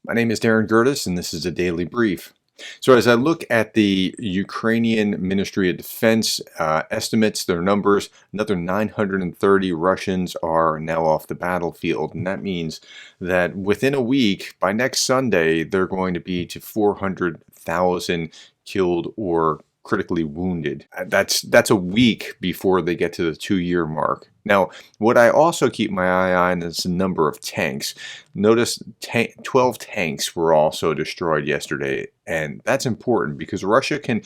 My name is Gerdes, and this is a daily brief. So as I look at the Ukrainian Ministry of Defense estimates, their numbers, another 930 Russians are now off the battlefield. And that means that within a week, by next Sunday, they're going to be to 400,000 killed or critically wounded. That's a week before they get to the 2-year mark. Now, what I also keep my eye on is the number of tanks. Notice 12 tanks were also destroyed yesterday, and that's important because Russia can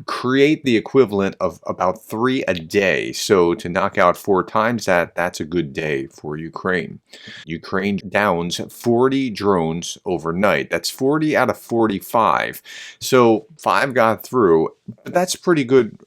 create the equivalent of about 3 a day. So to knock out 4 times that, that's a good day for Ukraine. Ukraine downs 40 drones overnight. That's 40 out of 45. So 5 got through, but that's pretty good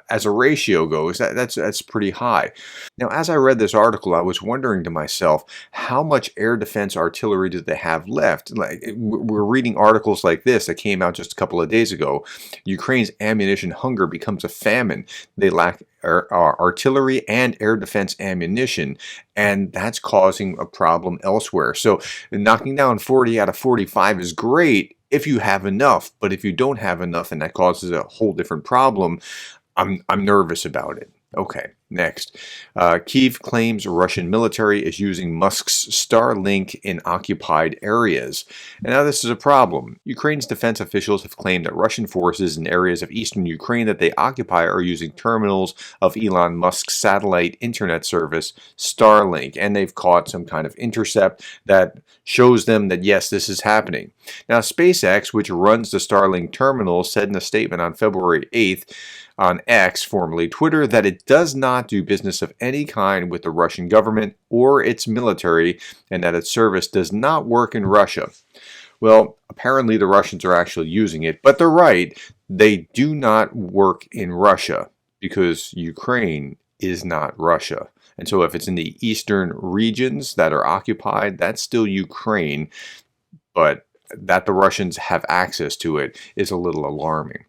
as a ratio goes. That's pretty high. Now, as I read this article, I was wondering to myself, how much air defense artillery do they have left? Like, we're reading articles like this that came out just a couple of days ago. Ukraine's ammunition hunger becomes a famine. They lack artillery and air defense ammunition, and that's causing a problem elsewhere. So knocking down 40 out of 45 is great if you have enough, but if you don't have enough and that causes a whole different problem, I'm nervous about it. Okay, next. Kyiv claims Russian military is using Musk's Starlink in occupied areas. And now this is a problem. Ukraine's defense officials have claimed that Russian forces in areas of eastern Ukraine that they occupy are using terminals of Elon Musk's satellite internet service, Starlink. And they've caught some kind of intercept that shows them that, yes, this is happening. Now, SpaceX, which runs the Starlink terminal, said in a statement on February 8th, on X, formerly Twitter, that it does not do business of any kind with the Russian government or its military, and that its service does not work in Russia. Well, apparently the Russians are actually using it, but they're right. They do not work in Russia because Ukraine is not Russia. And so if it's in the eastern regions that are occupied, that's still Ukraine, but that the Russians have access to it is a little alarming.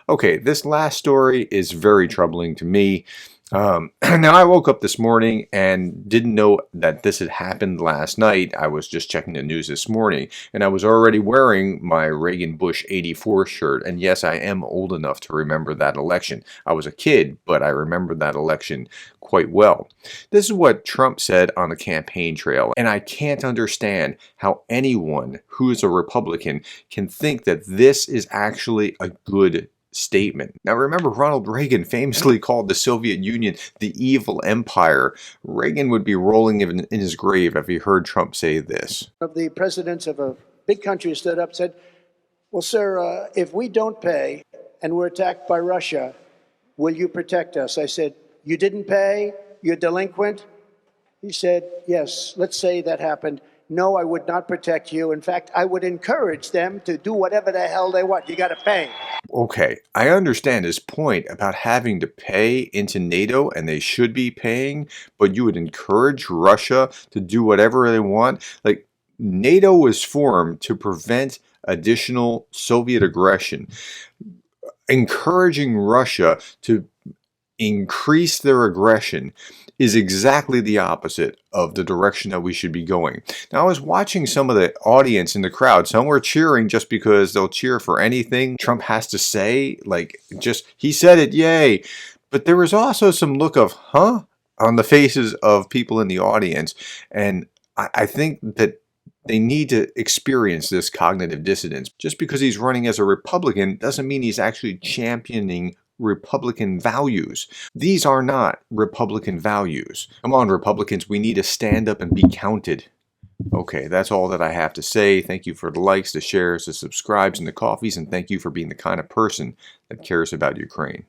Okay, this last story is very troubling to me. Now, I woke up this morning and didn't know that this had happened last night. I was just checking the news this morning, and I was already wearing my Reagan-Bush 84 shirt. And yes, I am old enough to remember that election. I was a kid, but I remember that election quite well. This is what Trump said on the campaign trail, and I can't understand how anyone who is a Republican can think that this is actually a good statement. Now remember, Ronald Reagan famously called the Soviet Union the evil empire. Reagan would be rolling in his grave if he heard Trump say this. Of the presidents of a big country stood up and said, well, sir, if we don't pay and we're attacked by Russia, will you protect us? I said, you didn't pay? You're delinquent? He said, yes, let's say that happened. No, I would not protect you. In fact, I would encourage them to do whatever the hell they want. You got to pay. Okay, I understand his point about having to pay into NATO, and they should be paying, but you would encourage Russia to do whatever they want. Like, NATO was formed to prevent additional Soviet aggression. Encouraging Russia to increase their aggression is exactly the opposite of the direction that we should be going. Now, I was watching some of the audience in the crowd. Some were cheering just because they'll cheer for anything Trump has to say. Like, just, he said it, yay. But there was also some look of, huh, on the faces of people in the audience. And I think that they need to experience this cognitive dissonance. Just because he's running as a Republican doesn't mean he's actually championing Republican values. These are not Republican values. Come on, Republicans, we need to stand up and be counted. Okay, that's all that I have to say. Thank you for the likes, the shares, the subscribes, and the coffees, and thank you for being the kind of person that cares about Ukraine.